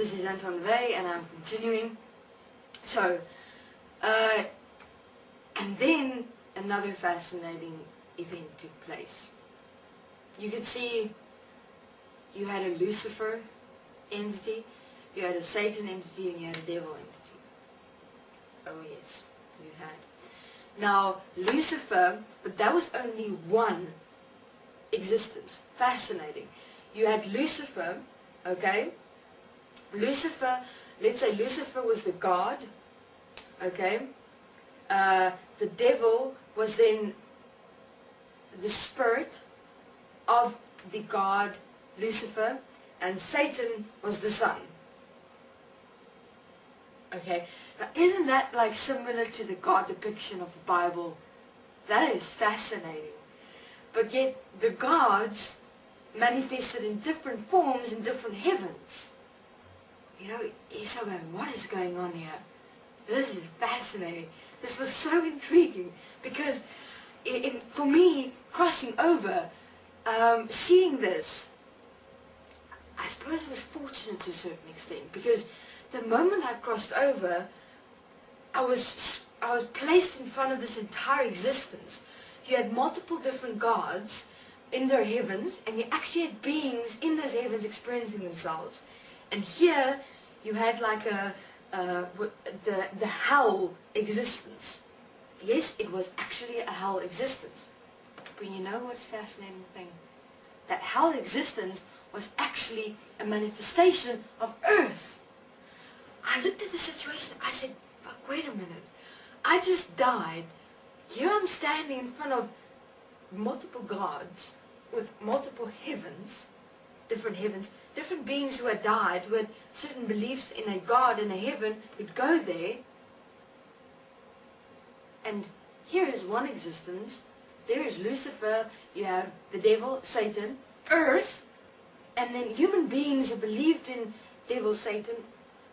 This is Anton Ravi, and I'm continuing. So, and then another fascinating event took place. You could see you had a Lucifer entity, you had a Satan entity, and you had a devil entity. Oh yes, you had. Now, Lucifer, but that was only one existence. Fascinating. You had Lucifer, okay? Lucifer, let's say Lucifer was the god, okay? The devil was then the spirit of the god Lucifer, and Satan was the son. Okay, now isn't that like similar to the God depiction of the Bible? That is fascinating. But yet the gods manifested in different forms in different heavens. You know, he's so going, what is going on here? This is fascinating. This was so intriguing because for me, crossing over, seeing this, I suppose it was fortunate to a certain extent, because the moment I crossed over, I was placed in front of this entire existence. You had multiple different gods in their heavens, and you actually had beings in those heavens experiencing themselves. And here you had like the hell existence. Yes, it was actually a hell existence. But you know what's the fascinating thing? That hell existence was actually a manifestation of earth. I looked at the situation, I said, but wait a minute, I just died. Here I'm standing in front of multiple gods with multiple heavens, different beings who had died, who had certain beliefs in a God and a heaven, would go there. And here is one existence. There is Lucifer, you have the devil, Satan, earth, and then human beings who believed in devil, Satan,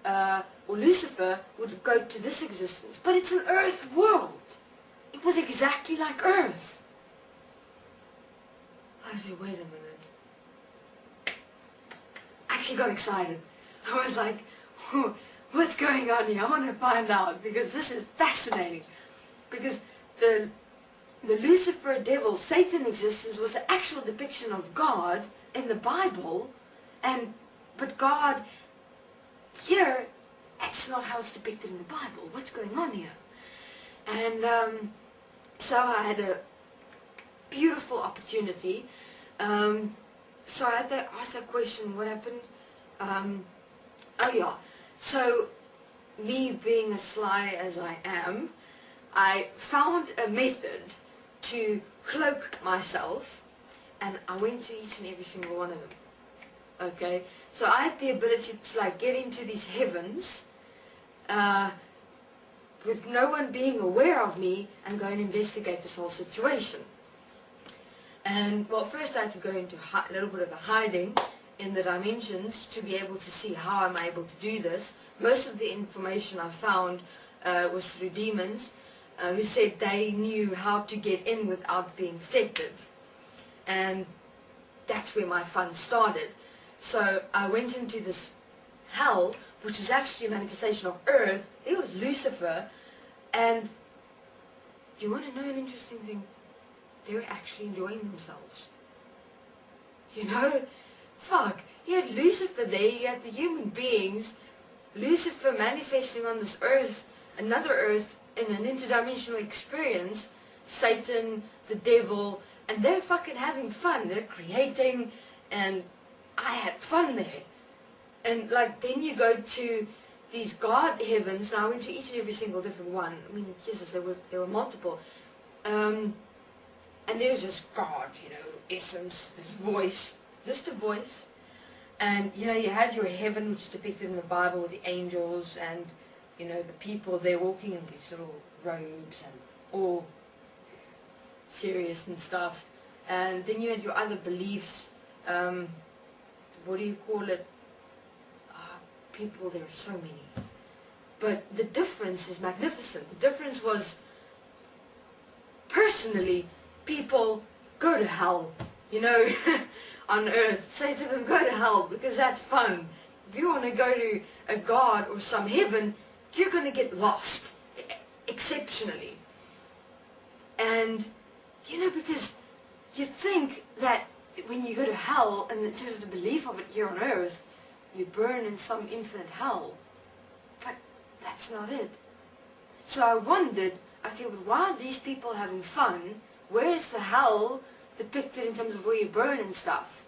or Lucifer would go to this existence. But it's an earth world. It was exactly like earth. I said, wait a minute. I actually got excited. I was like, what's going on here? I want to find out, because this is fascinating. Because the Lucifer, devil, Satan existence was the actual depiction of God in the Bible, but God here, that's not how it's depicted in the Bible. What's going on here? And so I had a beautiful opportunity. So I had to ask that question, what happened? Oh yeah, so me being as sly as I am, I found a method to cloak myself, and I went to each and every single one of them. Okay, so I had the ability to like get into these heavens with no one being aware of me and go and investigate this whole situation. And well, first I had to go into a little bit of a hiding in the dimensions to be able to see how I'm able to do this. Most of the information I found was through demons who said they knew how to get in without being detected. And that's where my fun started. So I went into this hell, which was actually a manifestation of earth. It was Lucifer. And you want to know an interesting thing? They were actually enjoying themselves. You know, fuck, you had Lucifer there, you had the human beings, Lucifer manifesting on this earth, another earth, in an interdimensional experience, Satan, the devil, and they're fucking having fun. They're creating, and I had fun there. And like, then you go to these God heavens. Now I went to each and every single different one. I mean, yes, there were multiple. And there was just God, you know, essence, this voice, just a voice. And, you know, you had your heaven, which is depicted in the Bible with the angels and, you know, the people, they're walking in these little robes and all serious and stuff. And then you had your other beliefs, what do you call it? People, there are so many. But the difference is magnificent. The difference was, personally, people go to hell, you know, on earth. Say to them, go to hell, because that's fun. if you want to go to a God or some heaven, you're going to get lost, exceptionally. And, you know, because you think that when you go to hell, and in terms of the belief of it here on earth, you burn in some infinite hell. But that's not it. So I wondered, okay, well, why are these people having fun? Where is the hell depicted in terms of where you burn and stuff?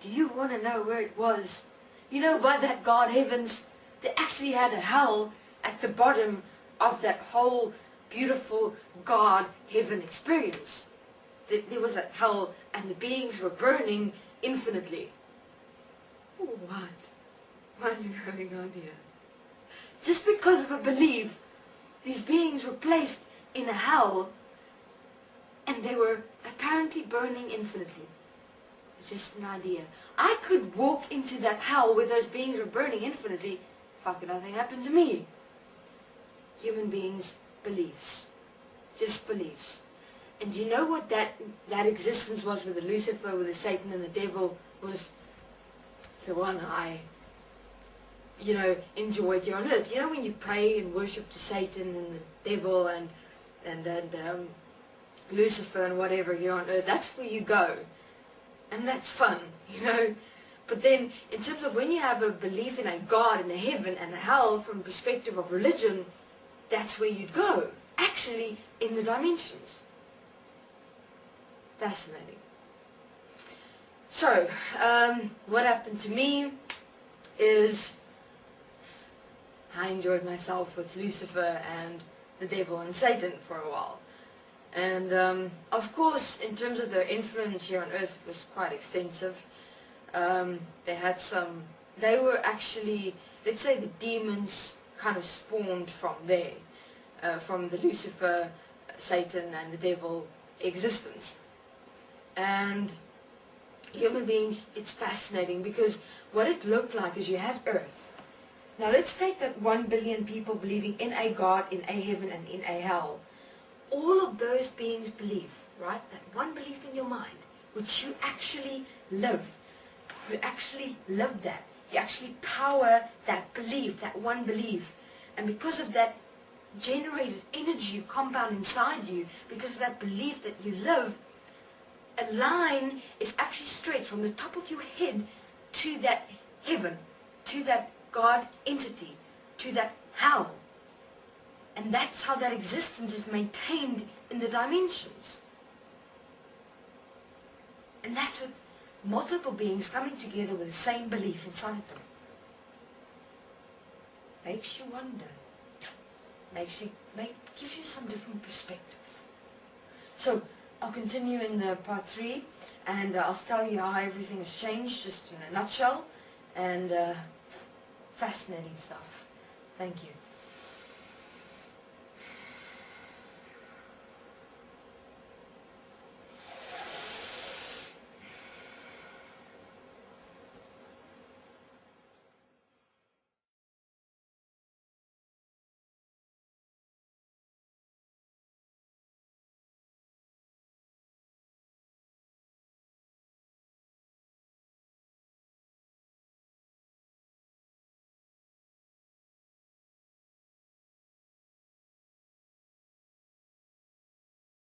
Do you want to know where it was? You know, by that God heavens, they actually had a hell at the bottom of that whole beautiful God heaven experience. There was a hell and the beings were burning infinitely. What? What's going on here? Just because of a belief, these beings were placed in a hell and they were apparently burning infinitely. Just an idea. I could walk into that hell where those beings were burning infinitely. Fucking nothing happened to me. Human beings' beliefs. Just beliefs. And you know what that existence was with the Lucifer, with the Satan and the devil, was the one I, you know, enjoyed here on earth. You know, when you pray and worship to Satan and the devil and Lucifer and whatever here on earth, that's where you go. And that's fun, you know. But then, in terms of when you have a belief in a God and a heaven and a hell from the perspective of religion, that's where you'd go. Actually, in the dimensions. Fascinating. So, what happened to me is I enjoyed myself with Lucifer and the devil and Satan for a while. And of course, in terms of their influence here on earth, it was quite extensive. They had some, they were actually, let's say the demons kind of spawned from there, from the Lucifer, Satan and the devil existence. And human beings, it's fascinating because what it looked like is you had earth. Now let's take that 1 billion people believing in a God, in a heaven and in a hell. All of those beings believe, right? That one belief in your mind, which you actually live. You actually live that. You actually power that belief, that one belief. And because of that generated energy you compound inside you, because of that belief that you live, a line is actually straight from the top of your head to that heaven, to that God entity, to that hell. And that's how that existence is maintained in the dimensions. And that's with multiple beings coming together with the same belief inside them. Makes you wonder. Gives you some different perspective. So, I'll continue in the part 3, and I'll tell you how everything has changed, just in a nutshell, and fascinating stuff. Thank you.